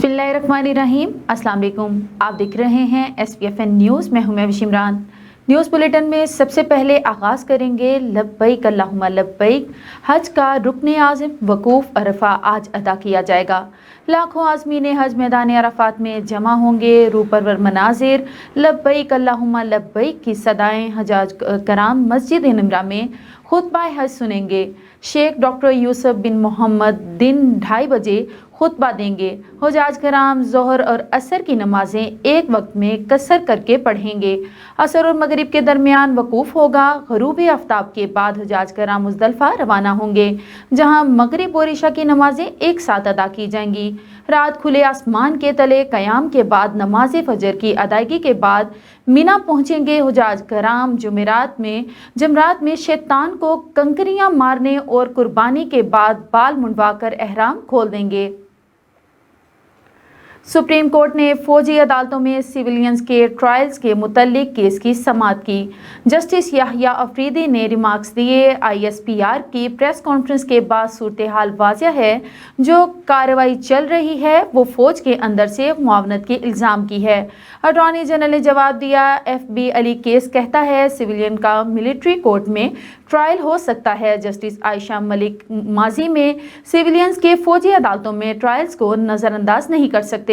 बिस्मिल्लाहिर्रहमानिर्रहीम। अस्सलाम वालेकुम। आप देख रहे हैं SPFN न्यूज़। मैं हूं महविश इमरान। न्यूज़ बुलेटिन में सबसे पहले आगाज़ करेंगे लब्बैक अल्लाहुम्मा लब्बैक। हज का रुकन आज़म वकूफ़ अरफा आज अदा किया जाएगा। लाखों आज़मीन हज मैदान अरफात में जमा होंगे। रूपरवर मनाजिर लब्बैक अल्लाहुम्मा लब्बैक की सदाएँ हजाज कराम मस्जिद नमरा में खुतबा हज सुनेंगे। शेख डॉक्टर यूसुफ बिन मोहम्मद दिन 2:30 बजे खुतबा देंगे। हुजाज कराम ज़ोहर और असर की नमाजें एक वक्त में कसर करके पढ़ेंगे। असर और मगरिब के दरमियान वकूफ़ होगा। ग़ुरूब आफ्ताब के बाद हुजाज कराम मुज़दलिफ़ा रवाना होंगे, जहां मगरिब और इशा की नमाजें एक साथ अदा की जाएंगी। रात खुले आसमान के तले क़याम के बाद नमाज फजर की अदायगी के बाद मीना पहुँचेंगे। हुजाज कराम जमरात में शैतान को कंकरियाँ मारने और कुर्बानी के बाद बाल मुंडवा कर एहराम खोल देंगे। सुप्रीम कोर्ट ने फौजी अदालतों में सिविलियंस के ट्रायल्स के मुतल्लिक केस की समाअत की। जस्टिस याहिया अफरीदी ने रिमार्क्स दिए। ISPR की प्रेस कॉन्फ्रेंस के बाद सूरत हाल वाज़ेह है। जो कार्रवाई चल रही है वो फौज के अंदर से मुआवनत के इल्ज़ाम की है। अटॉर्नी जनरल ने जवाब दिया। FB अली केस कहता है सिविलियन का मिलिट्री कोर्ट में ट्रायल हो सकता है। जस्टिस आयशा मलिक माजी में सिविलियंस के फौजी अदालतों में ट्रायल्स को नज़रअंदाज नहीं कर सकते।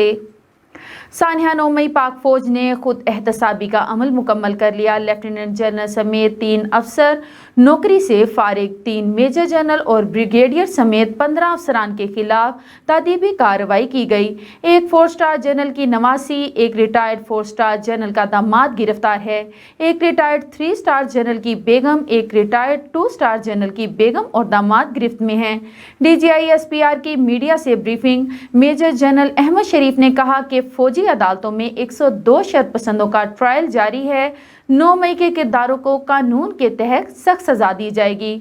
सानिया 9 मई पाक फौज ने खुद एहतसाबी का अमल मुकम्मल कर लिया। लेफ्टिनेंट जनरल समेत 3 अफसर नौकरी से फारिग। 3 मेजर जनरल और ब्रिगेडियर समेत 15 अफसरान के खिलाफ तादीबी कार्रवाई की गई। एक 4 स्टार जनरल की नवासी, एक रिटायर्ड 4 स्टार जनरल का दामाद गिरफ्तार है। एक रिटायर्ड 3 स्टार जनरल की बेगम, एक रिटायर्ड 2 स्टार जनरल की बेगम और दामाद गिरफ्त में हैं। DGI SPR की मीडिया से ब्रीफिंग। मेजर जनरल अहमद शरीफ ने कहा कि फौजी अदालतों में 102 शरपसंदों का ट्रायल जारी है। 9 मई के किरदारों को कानून के तहत सख्त सजा दी जाएगी।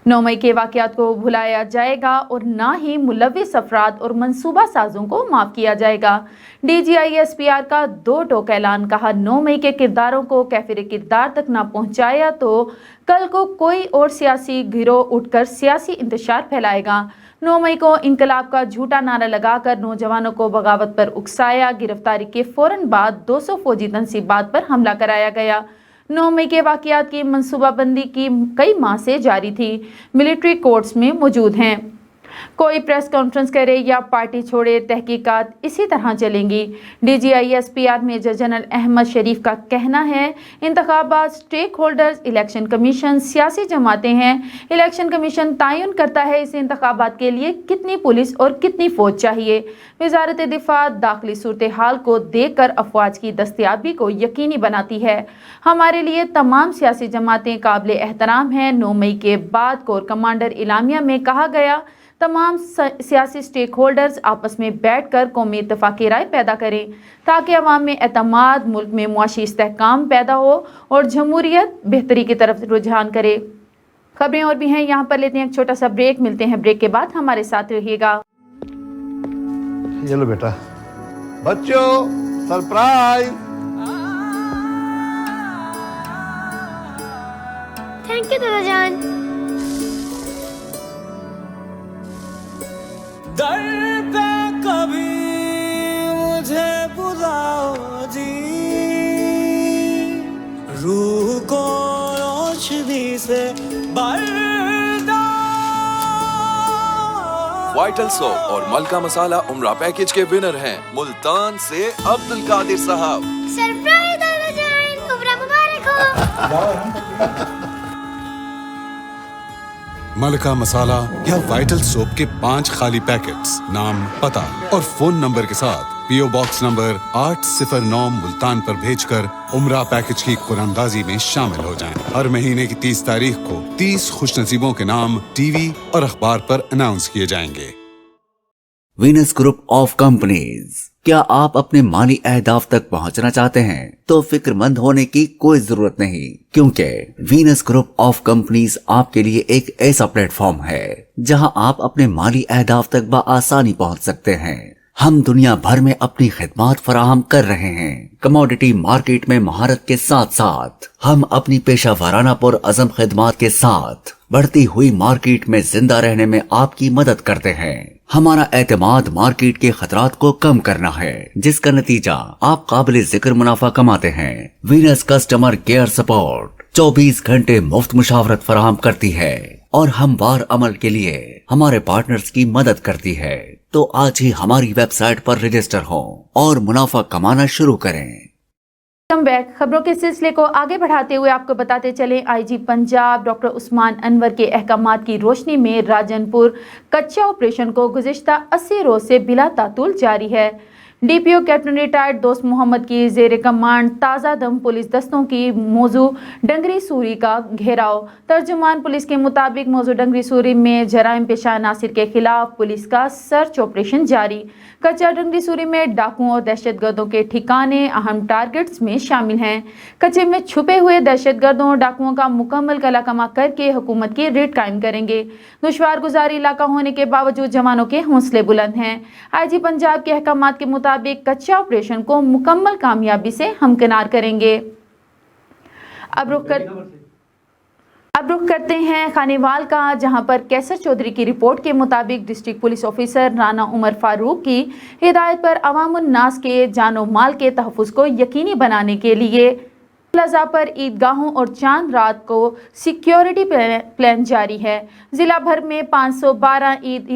9 मई के वाक़यात को भुलाया जाएगा और ना ही मुलव्विस अफराद और मंसूबा साजों को माफ़ किया जाएगा। DGI SPR का 2 टोक ऐलान। कहा 9 मई के किरदारों को कैफिर किरदार तक ना पहुँचाया तो कल को कोई और सियासी गिरोह उठकर सियासी इंतशार फैलाएगा। 9 मई को इनकलाब का झूठा नारा लगाकर नौजवानों को बगावत पर उकसाया। गिरफ्तारी के फौरन बाद 200 फौजी तनसीबात पर हमला कराया गया। 9 मई के वाक़यात की मनसूबाबंदी की कई माह से जारी थी। मिलिट्री कोर्ट्स में मौजूद हैं। कोई प्रेस कॉन्फ्रेंस करे या पार्टी छोड़े, तहकीकात इसी तरह चलेंगी। DGI SPR major general Ahmad Sharif का कहना है इंतखाबात स्टेक होल्डर्स, इलेक्शन कमीशन सियासी जमातें हैं। इलेक्शन कमीशन तयन करता है इस इंतखाबात के लिए कितनी पुलिस और कितनी फौज चाहिए। वजारत दिफा दाखिली सूरत हाल को देख कर अफवाज की दस्तयाबी को यकीनी बनाती है। हमारे लिए तमाम सियासी जमातें काबिल एहतराम हैं। 9 मई के बाद कोर कमांडर इलामिया में कहा गया तमाम सियासी स्टेक होल्डर्स आपस में बैठकर कौमी इत्तेफाकी राय पैदा करें ताकि अवाम में एतमाद, मुल्क में मुआशी इस्तेहकाम पैदा हो और जमहूरियत बेहतरी की तरफ रुझान करे। खबरें और भी हैं, यहाँ पर लेते हैं एक छोटा सा ब्रेक। मिलते हैं ब्रेक के बाद, हमारे साथ रहिएगा। ये लो बेटा। बच्चों सरप्राइज। थैंक यू दादा जान। दर पे कभी मुझे बुलाओ जी, रूह को रोशनी से बरदा। वाइटल सोप और मलका मसाला उम्रा पैकेज के विनर हैं मुल्तान से अब्दुल कादिर साहब। सरप्राइज दादा जान, उम्रा मुबारक हो। मलका मसाला या वाइटल सोप के 5 खाली पैकेट्स, नाम, पता और फोन नंबर के साथ PO बॉक्स नंबर 809 मुल्तान पर भेजकर उम्रा पैकेज की कुरानंदाजी में शामिल हो जाएं। हर महीने की 30 तारीख को 30 खुशनसीबों के नाम टीवी और अखबार पर अनाउंस किए जाएंगे। Venus group of companies. क्या आप अपने माली अहदाफ तक पहुंचना चाहते हैं तो फिक्रमंद होने की कोई जरूरत नहीं, क्योंकि वीनस ग्रुप ऑफ कंपनीज आपके लिए एक ऐसा प्लेटफॉर्म है जहां आप अपने माली अहदाफ तक बआसानी पहुंच सकते हैं। हम दुनिया भर में अपनी खिदमत फराहम कर रहे हैं। कमोडिटी मार्केट में महारत के साथ साथ हम अपनी पेशा वाराना पुर अज़म खिदमत के साथ बढ़ती हुई मार्केट में जिंदा रहने में आपकी मदद करते हैं। हमारा एतमाद मार्केट के खतरात को कम करना है, जिसका नतीजा आप काबिल जिक्र मुनाफा कमाते हैं। वीनस कस्टमर केयर सपोर्ट 24 घंटे मुफ्त मुशावरत फराहम करती है और हमवार अमल के लिए हमारे पार्टनर्स की मदद करती है। तो आज ही हमारी वेबसाइट पर रजिस्टर हों और मुनाफा कमाना शुरू करें। Welcome back. खबरों के सिलसिले को आगे बढ़ाते हुए आपको बताते चले, आईजी पंजाब डॉक्टर उस्मान अनवर के अहकामात की रोशनी में राजनपुर कच्चा ऑपरेशन को गुज़िश्ता 80 रोज से बिला तातुल जारी है। डीपीओ कैप्टन रिटायर्ड दोस्त मोहम्मद की जेर कमांड ताज़ा दम पुलिस दस्तों की मौजू डंगरी सूरी का घेराव। तर्जुमान पुलिस के मुताबिक मौजू डंगरी सूरी में जराइम पेशा नासिर के खिलाफ पुलिस का सर्च ऑपरेशन जारी। कच्चा डंगरी सूरी में डाकुओं और दहशतगर्दों के ठिकाने अहम टारगेट्स में शामिल हैं। कच्चे में छुपे हुए दहशतगर्दों और डाकुओं का मुकम्मल कलाकमा करके हुकूमत की रेड कायम करेंगे। दुश्वार गुजारी इलाका होने के बावजूद जवानों के हौसले बुलंद हैं। आईजी पंजाब के अहकामात के मुताबिक कच्चा ऑपरेशन को मुकम्मल कामयाबी से हमकिनार करेंगे। अब रुख करते हैं खानेवाल का, जहां पर कैसर चौधरी की रिपोर्ट के मुताबिक district police officer Rana Umar Farooq की हिदायत पर अवामुन नास के जानो माल के तहफ़्फ़ुज़ को यकीनी बनाने के लिए प्लाजा पर ईदगाहों और चांद रात को सिक्योरिटी प्लान जारी है। ज़िला भर में 512 ईद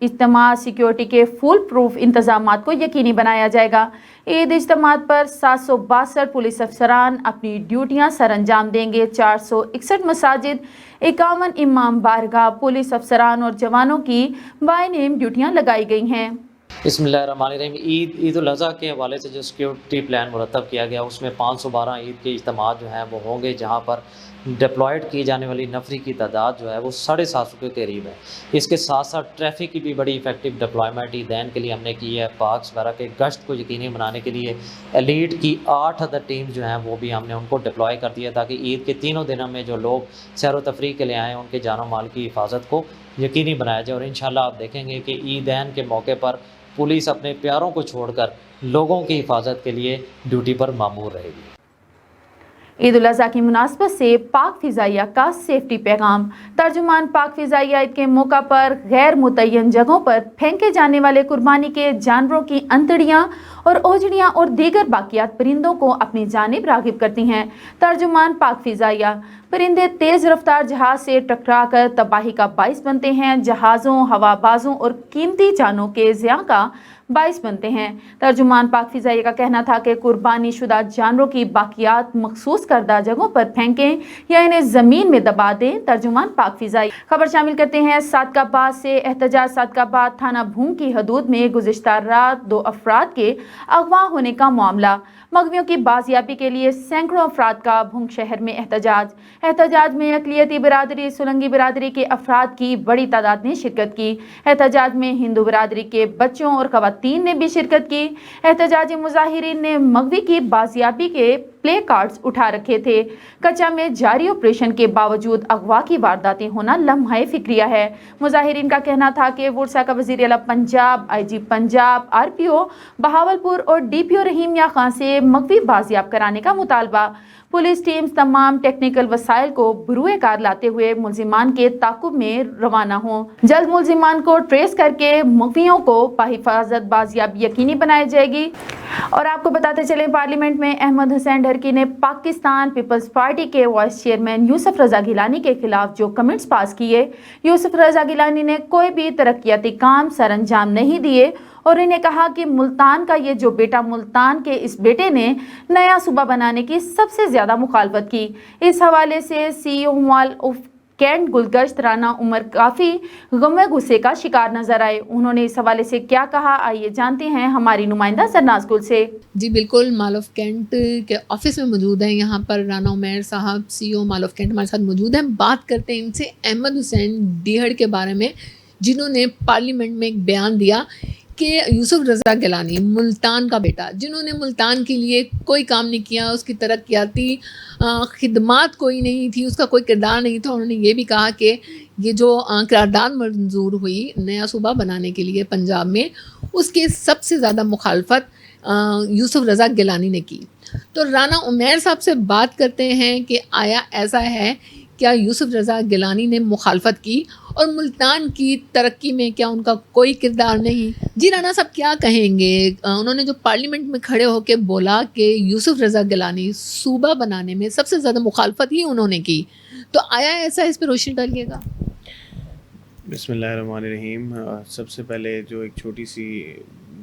इज्तिमा सिक्योरिटी के फुल प्रूफ इंतजामात को यकीनी बनाया जाएगा। ईद इज्तिमात पर 762 पुलिस अफसरान अपनी ड्यूटियां सर अंजाम देंगे। 461 मसाजिद, 51 इमाम बारगाह, पुलिस अफसरान और जवानों की बाय नेम ड्यूटियां लगाई गई हैं। बिस्मिल्लाहिर्रहमानिर्रहीम। ईद उल अज़हा के हवाले से जो सिक्योरिटी प्लान मुरतब किया गया उसमें 512 ईद के इज्तिमात जो हैं वो होंगे, जहां पर डिप्लॉयड की जाने वाली नफरी की तादाद जो है वो 750 के करीब है। इसके साथ साथ ट्रैफिक की भी बड़ी इफेक्टिव डिप्लॉयमेंट ईदैन के लिए हमने की है। पार्क्स वगैरह के गश्त को यकीनी बनाने के लिए एलीट की 8 अदर टीम जो हैं वो भी हमने उनको डिप्लॉय कर दिया, ताकि ईद के तीनों दिनों में जो लोग सैर व तफरीह के लिए आएँ उनके जानो माल की हिफाजत को यकीनी बनाया जाए। और इंशाल्लाह आप देखेंगे कि ईदैन के मौके पर पुलिस अपने प्यारों को छोड़कर लोगों की हिफाजत के लिए ड्यूटी पर मामूर रहेगी। ईद उल अज़हा की मुनासबत से पाक फ़िज़ाइया का सेफ्टी पैगाम। तर्जुमान पाक फ़िज़ाइया ईद के मौका पर गैर मुतय्यन जगहों पर फेंके जाने वाले कुर्बानी के जानवरों की अंतड़ियाँ और ओजड़ियाँ और दीगर बाकियात परिंदों को अपनी जानिब राग़िब करती हैं। तर्जुमान पाक फ़िज़ाइया परिंदे तेज़ रफ्तार जहाज़ से टकरा कर तबाही का बाइस बनते हैं, जहाज़ों, हवाबाजों और कीमती जानों के ज़िया का बाइस बनते हैं। तर्जुमान पाक फ़िज़ाइया का कहना था कि कुर्बानी शुदा जानवरों की बाकियात मखसूस करदा जगहों पर फेंकें या इन्हें ज़मीन में दबा दें। तर्जुमान पाक फ़िज़ाइया खबर शामिल करते हैं सादकाबाद से। एहतजाज सादकाबाद थाना भूम की हदूद में गुज़िश्ता रात 2 अफराद के अगवा होने का मामला। मगवियों की बाजियाबी के लिए सैकड़ों अफराद का भूम शहर में एहतजाज में अक़लियती बिरादरी, सोलंगी बिरादरी के अफराद की बड़ी तादाद ने शिरकत की। एहतजाज में हिंदू बिरादरी के बच्चों और ख़वातीन ने भी शिरकत की। एहतजाजी मुजाहिरीन ने मगवी की बाजियाबी के प्ले कार्ड्स उठा रखे थे। कच्चा में जारी ऑपरेशन के बावजूद अगवा की वारदातें होना लम्हा फिक्रिया है। मुजाहिरीन का कहना था कि वुरसा का वज़ीर आला पंजाब, आईजी पंजाब, आरपीओ बहावलपुर और डीपीओ रहीम या खान से मगवी बाजियाब कराने का मुतालबा। पुलिस टीम्स तमाम टेक्निकल वसाइल को बुरुए कार लाते हुए मुल्जिमान के ताकुब में रवाना हों। जल्द मुल्जिमान को ट्रेस करके मगवियों को बाहिफाजत बाजियाबी यकीनी बनाई जाएगी। और आपको बताते चले, पार्लियामेंट में अहमद हुसैन ढरकी ने पाकिस्तान पीपल्स पार्टी के वाइस चेयरमैन यूसुफ रजा गिलानी के खिलाफ जो कमेंट्स पास किए। यूसुफ रजा गिलानी ने कोई भी तरक्याती काम सर अंजाम नहीं दिए और इन्हें कहा कि मुल्तान का ये जो बेटा, मुल्तान के इस बेटे ने नया सूबा बनाने की सबसे ज़्यादा मुखालफत की। इस हवाले से CEO of cantt Gulgasht Rana Umar काफ़ी गम गुस्से का शिकार नजर आए। उन्होंने इस हवाले से क्या कहा, आइए जानते हैं हमारी नुमाइंदा सरनाज गुल से। जी बिल्कुल, माल ऑफ कैंट के ऑफिस में मौजूद हैं यहाँ पर राना उमर साहब, सीईओ माल ऑफ कैंट हमारे साथ मौजूद हैं। बात करते हैं इनसे अहमद हुसैन डीहड़ के बारे में, जिन्होंने पार्लियामेंट में एक बयान दिया कि यूसुफ रज़ा गिलानी मुल्तान का बेटा, जिन्होंने मुल्तान के लिए कोई काम नहीं किया, उसकी तरक्याती खिदमात कोई नहीं थी, उसका कोई किरदार नहीं था। उन्होंने ये भी कहा कि ये जो करारदाद मंजूर हुई नया सूबा बनाने के लिए पंजाब में, اس کے سب سے زیادہ مخالفت یوسف رضا گیلانی نے کی. تو رانا عمیر صاحب سے بات کرتے ہیں کہ آیا ایسا ہے کیا یوسف رضا گیلانی نے مخالفت کی اور ملتان کی ترقی میں کیا ان کا کوئی کردار نہیں؟ جی رانا صاحب کیا کہیں گے؟ انہوں نے جو پارلیمنٹ میں کھڑے ہو کے بولا کہ یوسف رضا گیلانی صوبہ بنانے میں سب سے زیادہ مخالفت ہی انہوں نے کی، تو آیا ایسا؟ اس پہ روشنی ڈالیے گا. بسم اللہ الرحمن الرحیم. سب سے پہلے جو ایک چھوٹی سی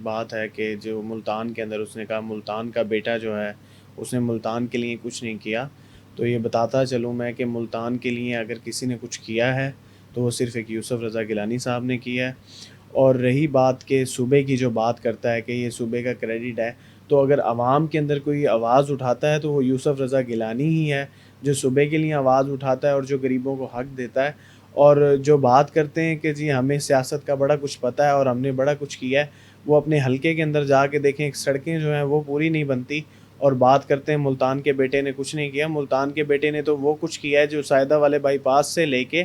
بات ہے کہ جو ملتان کے اندر اس نے کہا ملتان کا بیٹا جو ہے اس نے ملتان کے لیے کچھ نہیں کیا، تو یہ بتاتا چلوں میں کہ ملتان کے لیے اگر کسی نے کچھ کیا ہے تو وہ صرف ایک یوسف رضا گیلانی صاحب نے کیا ہے. اور رہی بات کہ صوبے کی جو بات کرتا ہے کہ یہ صوبے کا کریڈٹ ہے، تو اگر عوام کے اندر کوئی آواز اٹھاتا ہے تو وہ یوسف رضا گیلانی ہی ہے جو صوبے کے لیے آواز اٹھاتا ہے اور جو غریبوں کو حق دیتا ہے. اور جو بات کرتے ہیں کہ جی ہمیں سیاست کا بڑا کچھ پتہ ہے اور ہم نے بڑا کچھ کیا ہے، وہ اپنے حلقے کے اندر جا کے دیکھیں، سڑکیں جو ہیں وہ پوری نہیں بنتی. اور بات کرتے ہیں ملتان کے بیٹے نے کچھ نہیں کیا. ملتان کے بیٹے نے تو وہ کچھ کیا ہے جو سائدہ والے بائی پاس سے لے کے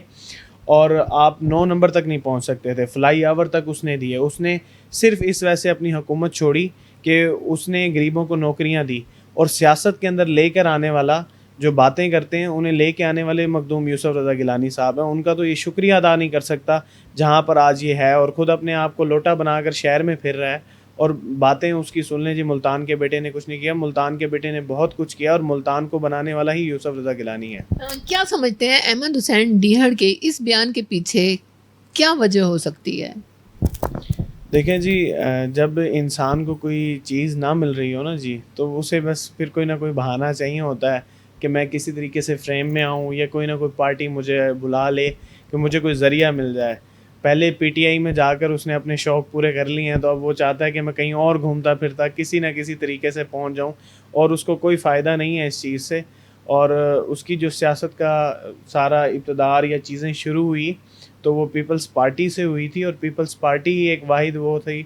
اور آپ 9 نمبر تک نہیں پہنچ سکتے تھے، فلائی اوور تک اس نے دیے. اس نے صرف اس وجہ سے اپنی حکومت چھوڑی کہ اس نے غریبوں کو نوکریاں دی. اور سیاست کے اندر لے کر آنے والا جو باتیں کرتے ہیں انہیں لے کے آنے والے مخدوم یوسف رضا گیلانی صاحب ہیں. ان کا تو یہ شکریہ ادا نہیں کر سکتا جہاں پر آج یہ ہے، اور خود اپنے آپ کو لوٹا بنا کر شہر میں پھر رہا ہے. اور باتیں اس کی سن لیں جی ملتان کے بیٹے نے کچھ نہیں کیا. ملتان کے بیٹے نے بہت کچھ کیا اور ملتان کو بنانے والا ہی یوسف رضا گیلانی ہے. کیا سمجھتے ہیں احمد حسین ڈیہڑ کے اس بیان کے پیچھے کیا وجہ ہو سکتی ہے؟ دیکھیں جی، جب انسان کو کوئی چیز نہ مل رہی ہو نا جی، تو اسے بس پھر کوئی نہ کوئی بہانہ چاہیے ہوتا ہے کہ میں کسی طریقے سے فریم میں آؤں یا کوئی نہ کوئی پارٹی مجھے بلا لے کہ مجھے کوئی ذریعہ مل جائے. پہلے پی ٹی آئی میں جا کر اس نے اپنے شوق پورے کر لیے ہیں، تو اب وہ چاہتا ہے کہ میں کہیں اور گھومتا پھرتا کسی نہ کسی طریقے سے پہنچ جاؤں، اور اس کو کوئی فائدہ نہیں ہے اس چیز سے. اور اس کی جو سیاست کا سارا ابتدار یا چیزیں شروع ہوئی تو وہ پیپلز پارٹی سے ہوئی تھی، اور پیپلز پارٹی ہی ایک واحد وہ تھی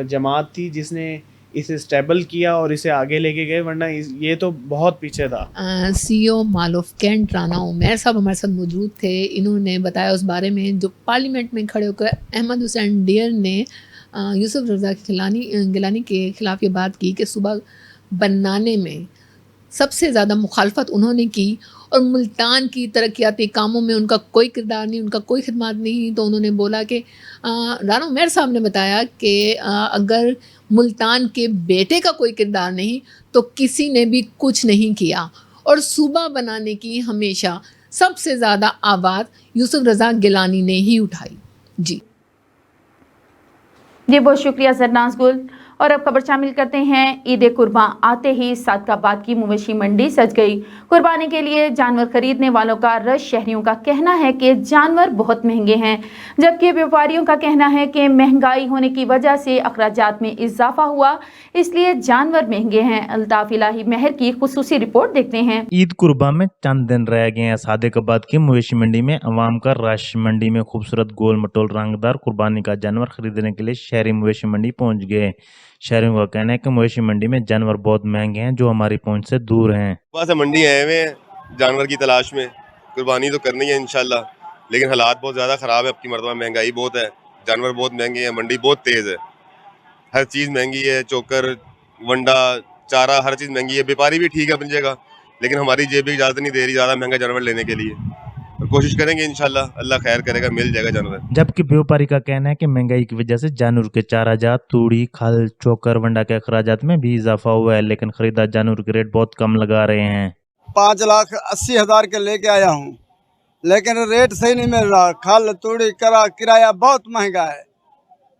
جماعت تھی جس نے اسے اسٹیبل کیا اور اسے آگے لے کے گئے، ورنہ یہ تو بہت پیچھے تھا. سی او mall of Kent Rana Umair صاحب ہمارے ساتھ موجود تھے. انہوں نے بتایا اس بارے میں جو پارلیمنٹ میں کھڑے ہو کر احمد حسین ڈیہڑ نے یوسف رضا گیلانی کے خلاف یہ بات کی کہ صوبہ بنانے میں سب سے زیادہ مخالفت انہوں نے کی اور ملتان کی ترقیاتی کاموں میں ان کا کوئی کردار نہیں، ان کا کوئی خدمات نہیں. تو انہوں نے بولا کہ رانا عمیر صاحب نے بتایا کہ اگر ملتان کے بیٹے کا کوئی کردار نہیں تو کسی نے بھی کچھ نہیں کیا، اور صوبہ بنانے کی ہمیشہ سب سے زیادہ آواز یوسف رضا گیلانی نے ہی اٹھائی. جی بہت شکریہ زرناز گل. اور اب خبر شامل کرتے ہیں. عید قرباں آتے ہی صادقآباد کی مویشی منڈی سج گئی. قربانی کے لیے جانور خریدنے والوں کا رش. شہریوں کا کہنا ہے کہ جانور بہت مہنگے ہیں، جبکہ بیوپاریوں کا کہنا ہے کہ مہنگائی ہونے کی وجہ سے اخراجات میں اضافہ ہوا، اس لیے جانور مہنگے ہیں. الطاف الہی مہر کی خصوصی رپورٹ دیکھتے ہیں. عید قرباں میں چند دن رہ گئے ہیں. صادقآباد کی مویشی منڈی میں عوام کا رش. منڈی میں خوبصورت گول مٹول رنگدار قربانی کا جانور خریدنے کے لیے شہری مویشی منڈی پہنچ گئے. شہریوں کا کہنا ہے کہ مویشی منڈی میں جانور بہت مہنگے ہیں جو ہماری پہنچ سے دور ہیں. بس منڈی آئے ہوئے ہیں جانور کی تلاش میں. قربانی تو کرنی ہے انشاءاللہ، لیکن حالات بہت زیادہ خراب ہے. اب کی مرتبہ مہنگائی بہت ہے، جانور بہت مہنگے ہیں، منڈی بہت تیز ہے، ہر چیز مہنگی ہے. چوکر، ونڈا، چارہ، ہر چیز مہنگی ہے. بیپاری بھی ٹھیک ہے اپنی جگہ، لیکن ہماری جیب بھی اجازت نہیں دے رہی زیادہ مہنگا جانور لینے کے لیے. کوشش کریں گے انشاءاللہ، اللہ خیر کرے گا، مل جائے گا جانور. جبکہ بیوپاری کا کہنا ہے کہ مہنگائی کی وجہ سے جانور کے چارہ جات، توڑی، کھل، چوکر، ونڈا کے اخراجات میں بھی اضافہ ہوا ہے، لیکن خریدا جانور کے ریٹ بہت کم لگا رہے ہیں. 5,80,000 کے لے کے آیا ہوں، لیکن ریٹ صحیح نہیں مل رہا. کھل، توڑی، کرایہ بہت مہنگا ہے.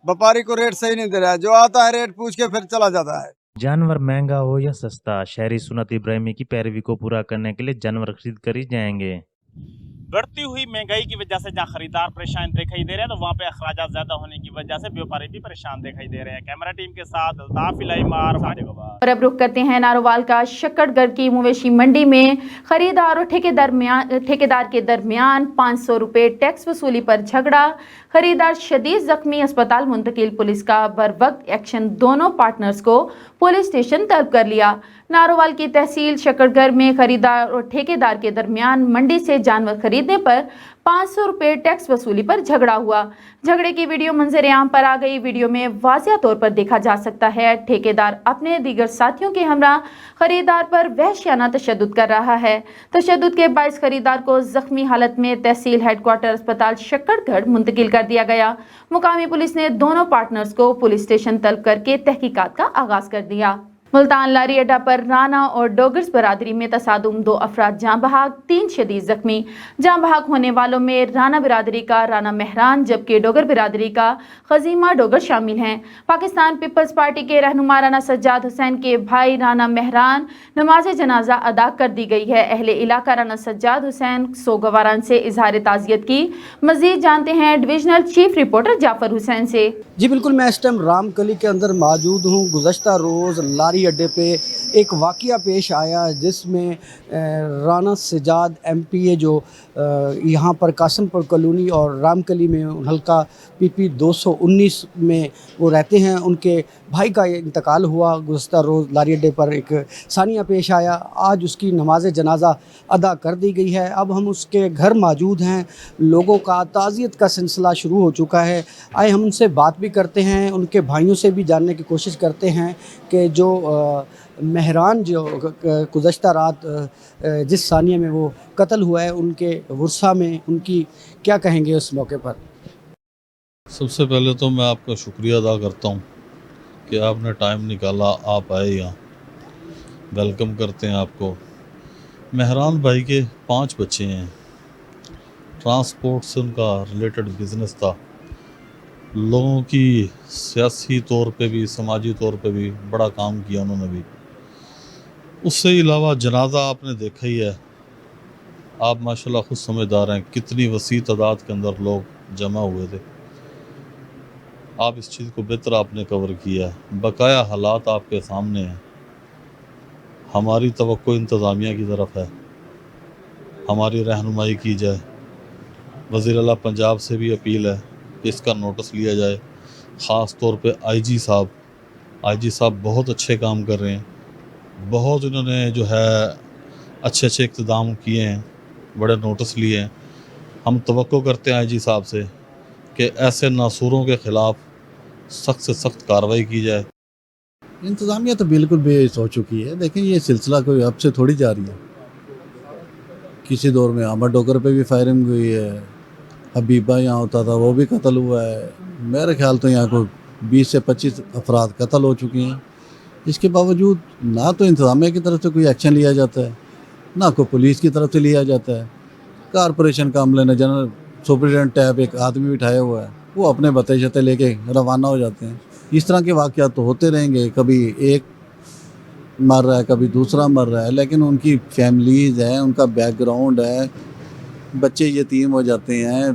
व्यापारी को रेट सही नहीं दे रहा है, जो आता है रेट पूछ के फिर चला जाता है. जानवर महंगा हो या सस्ता, शहरी सुन्नत इब्राहिमी की पैरवी को पूरा करने के लिए जानवर खरीद कर ही जाएंगे. बढ़ती हुई महंगाई की वजह से जहाँ खरीदार परेशान दिखाई दे रहे हैं तो वहाँ पे अखराजात ज्यादा होने की वजह से व्यापारी भी परेशान दिखाई दे रहे हैं. कैमरा टीम के साथ अल्ताफ इलाही मार. और अब रुक करते हैं नारोवाल का शक्करगढ़ की मवेशी मंडी में खरीदार और ठेकेदार के दरमियान 500 रुपए टैक्स वसूली पर झगड़ा. खरीदार शदीद जख्मी, अस्पताल मुंतकिल. पुलिस का बर वक्त एक्शन, दोनों पार्टनर्स को पुलिस स्टेशन तलब कर लिया. नारोवाल की तहसील शकरगढ़ में खरीदार और ठेकेदार के दरमियान मंडी से जानवर खरीदने पर 500 रुपये टैक्स वसूली पर झगड़ा हुआ। झगड़े की वीडियो मंजर-ए-आम पर आ गई। वीडियो में वाज़ेह तौर पर देखा जा सकता है ठेकेदार अपने दीगर साथियों के हमरा खरीदार पर वहशियाना तशद्दुद कर रहा है। तशद्दुद के बाइस खरीदार को जख्मी हालत में तहसील हेडक्वार्टर अस्पताल शकरगढ़ मुंतकिल कर दिया गया। मुकामी पुलिस ने दोनों पार्टनर्स को पुलिस स्टेशन तलब करके तहकीकात का आगाज कर दिया। मुल्तान लारी अड्डा पर राना और डोगर्स बरादरी में तसादुम, 2 अफराद जाँ बहक, 3 शदीद जख्मी। जाँ बहक होने वालों में राना बिरादरी का राना मेहरान जबकि डोगर बिरादरी का खजीमा डोगर शामिल हैं। पाकिस्तान पीपल्स पार्टी के रहनुमा राना सज्जाद हुसैन के भाई राना मेहरान नमाज जनाजा अदा कर दी गई है। अहले इलाका राना सज्जाद हुसैन सोगवारान से इजहार ताज़ियत की। मजीद जानते हैं divisional chief reporter Jafar Hussain से। जी बिल्कुल, मैं इस टाइम रामकली के अंदर मौजूद हूँ। गुज़श्ता रोज़ लारी अड्डे पे एक वाक़या पेश आया जिसमें राना सजाद MPA जो यहाँ पर कासमपुर कॉलोनी और रामकली में हल्का PP 219 में वो रहते हैं, उनके भाई का इंतकाल हुआ। गुज़श्ता रोज़ लारी अड्डे पर एक सानिया पेश आया। आज उसकी नमाज जनाजा अदा कर दी गई है। अब हम उसके घर मौजूद हैं। लोगों का ताज़ियत का सिलसिला शुरू हो चुका है। आए हम उनसे बात भी करते हैं, उनके भाइयों से भी जानने की कोशिश करते हैं कि जो मेहरान जो गुज़श्ता रात जिस सानिया में वो कत्ल हुआ है, उनके वर्सा में उनकी क्या कहेंगे उस मौके पर। सबसे पहले तो मैं आपका शुक्रिया अदा करता हूँ कि आपने टाइम निकाला, आप आए यहाँ। वेलकम करते हैं आपको। मेहरान भाई के 5 बच्चे हैं। ट्रांसपोर्ट से उनका रिलेटेड बिज़नेस था। लोगों की सियासी तौर पे भी, समाजी तौर पे भी बड़ा काम किया उन्होंने भी। उससे अलावा जनाजा आपने देखा ही है। आप माशाल्लाह खुद समझदार हैं कितनी वसी तादाद के अंदर लोग जमा हुए थे। आप इस चीज़ को बेहतर आपने कवर किया है। बकाया हालात आपके सामने हैं। हमारी तवक्को इंतज़ामिया की तरफ है, हमारी रहनुमाई की जाए। वज़ीर आला पंजाब से भी अपील है कि इसका नोटिस लिया जाए। ख़ास तौर पे IG साहब बहुत अच्छे काम कर रहे हैं। बहुत इन्होंने जो है अच्छे इक़्तिदाम किए हैं, बड़े नोटिस लिए हैं। हम तवक्को करते हैं IG साहब से कि ऐसे नासूरों के ख़िलाफ़ सख्त से सख्त कार्रवाई की जाए। इंतज़ामिया तो बिल्कुल बेस हो चुकी है। देखिए ये सिलसिला कोई अब से थोड़ी जारी है। किसी दौर में अहमद डोगर पे भी फायरिंग हुई है। हबीबा यहाँ होता था, वो भी कत्ल हुआ है। मेरे ख्याल तो यहाँ को 20 से 25 अफराद कत्ल हो चुके हैं। इसके बावजूद ना तो इंतज़ामिया की तरफ से कोई एक्शन लिया जाता है, ना कोई पुलिस की तरफ से लिया जाता है। कारपोरेशन का अमले ने जनरल सुपरिटेंडेंट टैब एक आदमी बिठाया हुआ है, वो अपने बते शते लेके रवाना हो जाते हैं। इस तरह के वाक़यात तो होते रहेंगे। कभी एक मर रहा है, कभी दूसरा मर रहा है, लेकिन उनकी फैमिलीज़ हैं, उनका बैकग्राउंड है, बच्चे यतीम हो जाते हैं,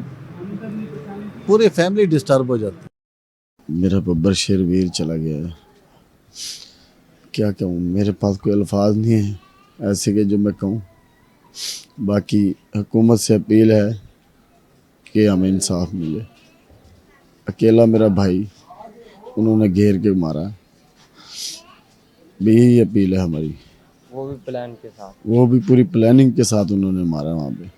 पूरे फैमिली डिस्टर्ब हो जाती है। मेरा बब्बर शेरवीर चला गया है। क्या कहूँ, मेरे पास कोई अल्फाज नहीं है ऐसे के जो मैं कहूँ। बाकी हुकूमत से अपील है कि हमें इंसाफ मिले। अकेला मेरा भाई उन्होंने घेर के मारा, भी यही अपील है हमारी। वो भी प्लान के साथ, वो भी पूरी प्लानिंग के साथ उन्होंने मारा वहाँ पे।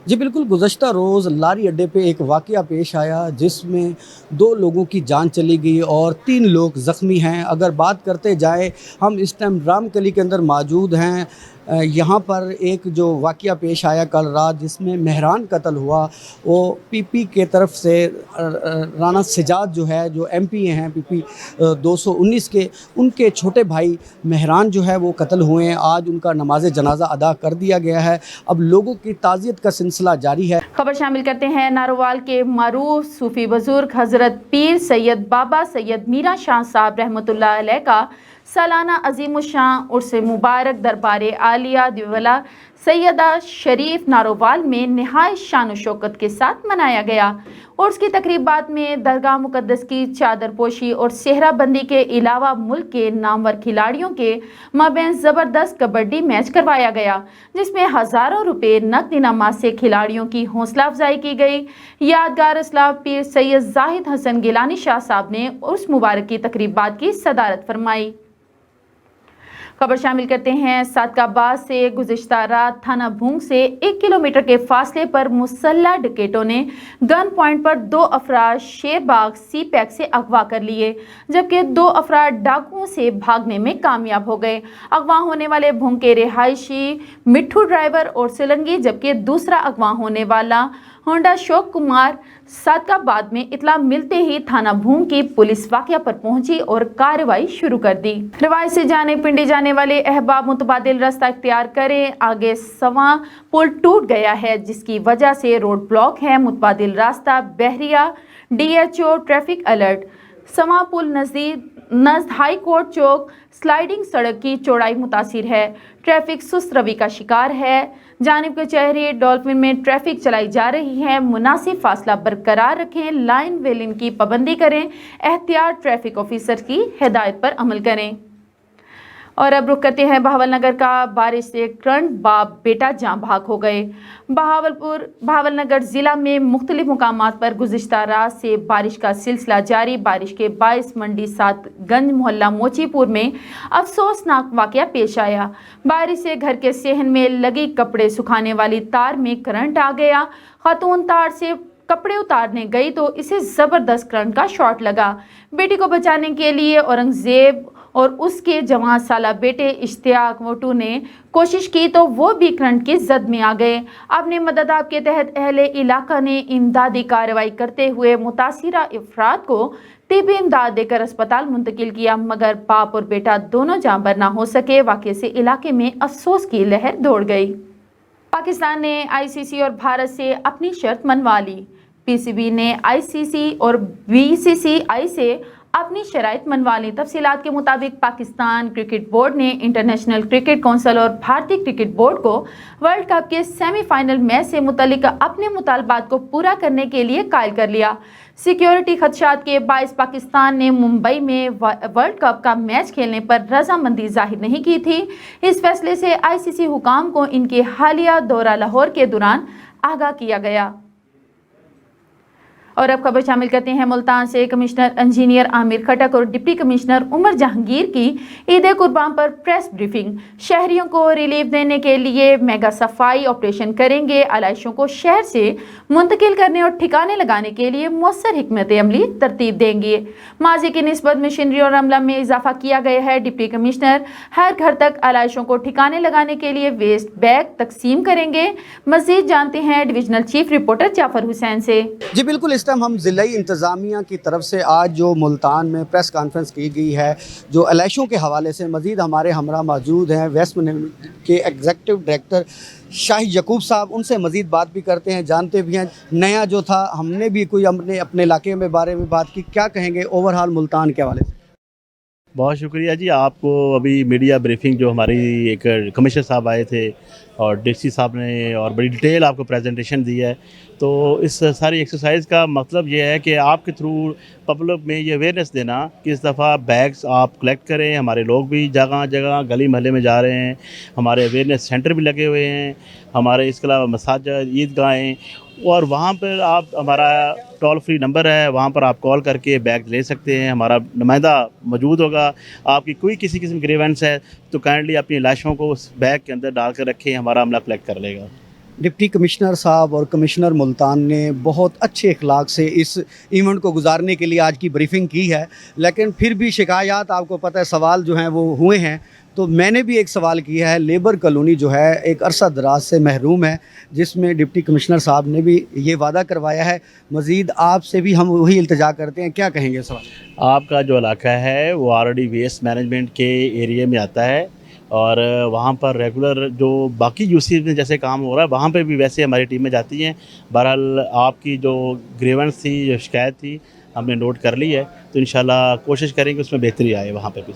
जी बिल्कुल, गुज़श्ता रोज़ लारी अड्डे पे एक वाक़या पेश आया जिसमें 2 लोगों की जान चली गई और 3 लोग ज़ख्मी हैं। अगर बात करते जाए, हम इस टाइम रामकली के अंदर मौजूद हैं। यहाँ पर एक जो वाक़या पेश आया कल रात जिसमें मेहरान कत्ल हुआ, वो PP के तरफ से राना सजाद जो है, जो MPA हैं PP 219 के, उनके छोटे भाई मेहरान जो है वो कत्ल हुए हैं। आज उनका नमाज जनाजा अदा कर दिया गया है। अब लोगों की ताज़ियत का सिलसिला जारी है। खबर शामिल करते हैं नारोवाल के मारूफ सूफ़ी बुजुर्ग हज़रत पीर सैयद बाबा सैयद मीरा शाह साहब रहमतुल्लाह अलैह का सालाना अज़ीमुश्शान उर्स मुबारक दरबार आलिया दिवला सैयदा शरीफ नारोवाल में नहायत शान शौकत के साथ मनाया गया। उर्स की तकरीबात में दरगाह मुक़द्दस की चादर पोशी और सेहरा बंदी के अलावा मुल्क के नामवर खिलाड़ियों के माबैन ज़बरदस्त कबड्डी मैच करवाया गया, जिसमें हज़ारों रुपये नकद इनामात से खिलाड़ियों की हौसला अफजाई की गई। यादगार असलाफ पीर सैयद जाहिद हसन गिलानी शाह साहब ने उर्स मुबारक की तकरीबात की सदारत फरमाई। खबर शामिल करते हैं सादकाबाद से। गुज़िश्ता रात थाना भूंग से 1 किलोमीटर के फासले पर मुसल्लह डकैतों ने गन पॉइंट पर 2 अफराद शेरबाग सी पैक से अगवा कर लिए, जबकि 2 अफराद डाकुओं से भागने में कामयाब हो गए। अगवा होने वाले भूंग के रिहायशी मिट्ठू ड्राइवर और सिलंगी, जबकि दूसरा अगवा होने वाला होंडा अशोक कुमार। सादकाबाद में इतला मिलते ही थाना भूंग की पुलिस वाकया पर पहुंची और कार्रवाई शुरू कर दी। रिवायत से जाने पिंडी जाने वाले अहबाब मुतबादिल रास्ता इख्तियार करें। आगे सवा पुल टूट गया है, जिसकी वजह से रोड ब्लॉक है। मुतबादिल रास्ता बहरिया DHO ट्रैफिक अलर्ट। सवा पुल नज़द हाई कोर्ट चौक स्लाइडिंग सड़क की चौड़ाई मुतासिर है। ट्रैफिक सुस्त रवि का शिकार है। जानिब कचहरी डॉल्फिन में ट्रैफिक चलाई जा रही है। मुनासिब फासला बरकरार रखें। लाइन वेलिंग की पाबंदी करें। एहतियात ट्रैफिक ऑफिसर की हिदायत पर अमल करें। और अब रुक करते हैं बहावलनगर का। बारिश से करंट बाप बेटा जान भाग हो गए। बहावलनगर ज़िला में मुख्तलिफ मुकामात पर गुज़िश्ता रात से बारिश का सिलसिला जारी। बारिश के बायस मंडी सातगंज मोहल्ला मोचीपुर में अफसोसनाक वाक़या पेश आया। बारिश से घर के सेहन में लगी कपड़े सुखाने वाली तार में करंट आ गया। खातून तार से कपड़े उतारने गई तो इसे ज़बरदस्त करंट का शॉट लगा। बेटी को बचाने के लिए औरंगज़ेब और उसके जवान साला बेटे इश्तियाक मोटू ने कोशिश की तो वो भी करंट की जद में आ गए। अपने मदद के तहत अहले इलाका ने इमदादी कार्रवाई करते हुए मुतासिरा अफराद को तिब्बी इमदाद देकर अस्पताल मुंतकिल किया, मगर बाप और बेटा दोनों जांबर ना हो सके। वाक़े से इलाके में अफसोस की लहर दौड़ गई। पाकिस्तान ने ICC और भारत से अपनी शर्त मनवा ली। PCB ने ICC और BCCI से अपनी शराइत मनवा ली। तफसीलात के मुताबिक पाकिस्तान क्रिकेट बोर्ड ने इंटरनेशनल क्रिकेट काउंसिल और भारतीय क्रिकेट बोर्ड को वर्ल्ड कप के सेमीफाइनल मैच से मुतल्लिक अपने मुतालबात को पूरा करने के लिए कायल कर लिया। सिक्योरिटी खदशात के बायस पाकिस्तान ने मुंबई में वर्ल्ड कप का मैच खेलने पर रजामंदी जाहिर नहीं की थी। इस फैसले से ICC हुकाम को इनके हालिया दौरा लाहौर के दौरान आगाह किया गया। और अब खबर शामिल करते हैं मुल्तान से। कमिश्नर इंजीनियर आमिर खटक और डिप्टी कमिश्नर उमर जहांगीर की ईद कुर्बान पर प्रेस ब्रीफिंग। शहरियों को रिलीफ देने के लिए मेगा सफाई ऑपरेशन करेंगे। आलाइशों को शहर से मुंतकिल करने और ठिकाने लगाने के लिए मौसर हिकमत अमली तरतीब देंगे। माजी की निस्बत मशीनरी और अमला में इजाफा किया गया है। डिप्टी कमिश्नर हर घर तक आलाइशों को ठिकाने लगाने के लिए वेस्ट बैग तकसीम करेंगे। मजीद जानते हैं divisional chief reporter Jafar Hussain से। जी बिल्कुल, इस टाइम हम ज़िलाई इंतज़ामिया की तरफ से आज जो मुल्तान में प्रेस कॉन्फ्रेंस की गई है, जो इलेक्शन के हवाले से मज़ीद हमारे हमरा मौजूद हैं वेस्ट मैनेजमेंट के एग्जीक्यूटिव डायरेक्टर शाहिद यकूब साहब। उनसे मज़ीद बात भी करते हैं, जानते भी हैं नया जो था हमने भी कोई अपने इलाके में बारे में बात की। क्या कहेंगे ओवरऑल मुल्तान के हवाले से? बहुत शुक्रिया जी। आपको अभी मीडिया ब्रीफिंग जो हमारी एक कमिश्नर साहब आए थे और DC साहब ने और बड़ी डिटेल आपको प्रेजेंटेशन दी है। तो इस सारी एक्सरसाइज का मतलब ये है कि आपके थ्रू पब्लिक में ये अवेयरनेस देना कि इस दफ़ा बैग्स आप कलेक्ट करें। हमारे लोग भी जगह जगह गली महल्ले में जा रहे हैं। हमारे अवेयरनेस सेंटर भी लगे हुए हैं, हमारे इसके अलावा मसाजिद, ईदगाहें, और वहाँ पर आप हमारा टोल फ्री नंबर है, वहाँ पर आप कॉल करके बैग ले सकते हैं। हमारा नुमाइंदा मौजूद होगा। आपकी कोई किसी किस्म की ग्रीवेंस है तो काइंडली अपनी लाशों को उस बैग के अंदर डाल कर रखें, हमारा अमला कलेक्ट कर लेगा। डिप्टी कमिश्नर साहब और कमिश्नर मुल्तान ने बहुत अच्छे अखलाक से इस इवेंट को गुजारने के लिए आज की ब्रीफिंग की है, लेकिन फिर भी शिकायत, आपको पता है, सवाल जो हैं वो हुए हैं। तो मैंने भी एक सवाल किया है। लेबर कॉलोनी जो है एक अरसा दराज से महरूम है, जिसमें डिप्टी कमिश्नर साहब ने भी ये वादा करवाया है। मज़ीद आपसे भी हम वही इल्तिजा करते हैं, क्या कहेंगे सवाल? आपका जो इलाका है वो ऑलरेडी वेस्ट मैनेजमेंट के एरिया में आता है और वहाँ पर रेगुलर जो बाकी यूसीज में जैसे काम हो रहा है वहाँ पे भी वैसे हमारी टीमें जाती हैं। बहरहाल आपकी जो ग्रीवेंस थी, जो शिकायत थी, हमने नोट कर ली है, तो इंशाल्लाह कोशिश करेंगे उसमें बेहतरी आए वहाँ पे भी।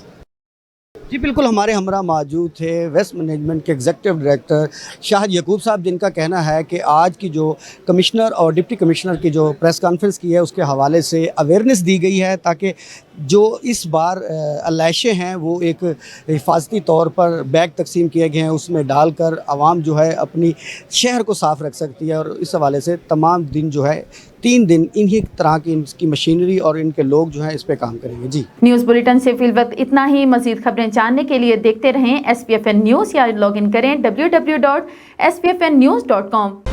जी बिल्कुल, हमारे हमरा मौजूद थे वेस्ट मैनेजमेंट के एग्जीक्यूटिव डायरेक्टर शाहिद यकूब साहब, जिनका कहना है कि आज की जो कमिश्नर और डिप्टी कमिश्नर की जो प्रेस कॉन्फ्रेंस की है उसके हवाले से अवेयरनेस दी गई है ताकि जो इस बार अलाइशें हैं वो एक हिफाजती तौर पर बैग तकसीम किए गए हैं, उसमें डालकर आवाम जो है अपनी शहर को साफ़ रख सकती है। और इस हवाले से तमाम दिन जो है 3 दिन इन्हीं तरह की इनकी मशीनरी और इनके लोग जो हैं इस पे काम करेंगे। जी, न्यूज़ बुलेटिन से फिल वक्त इतना ही। मजीद खबरें जानने के लिए देखते रहें SPFN न्यूज़ या लॉग इन करें www.spfnnews.com।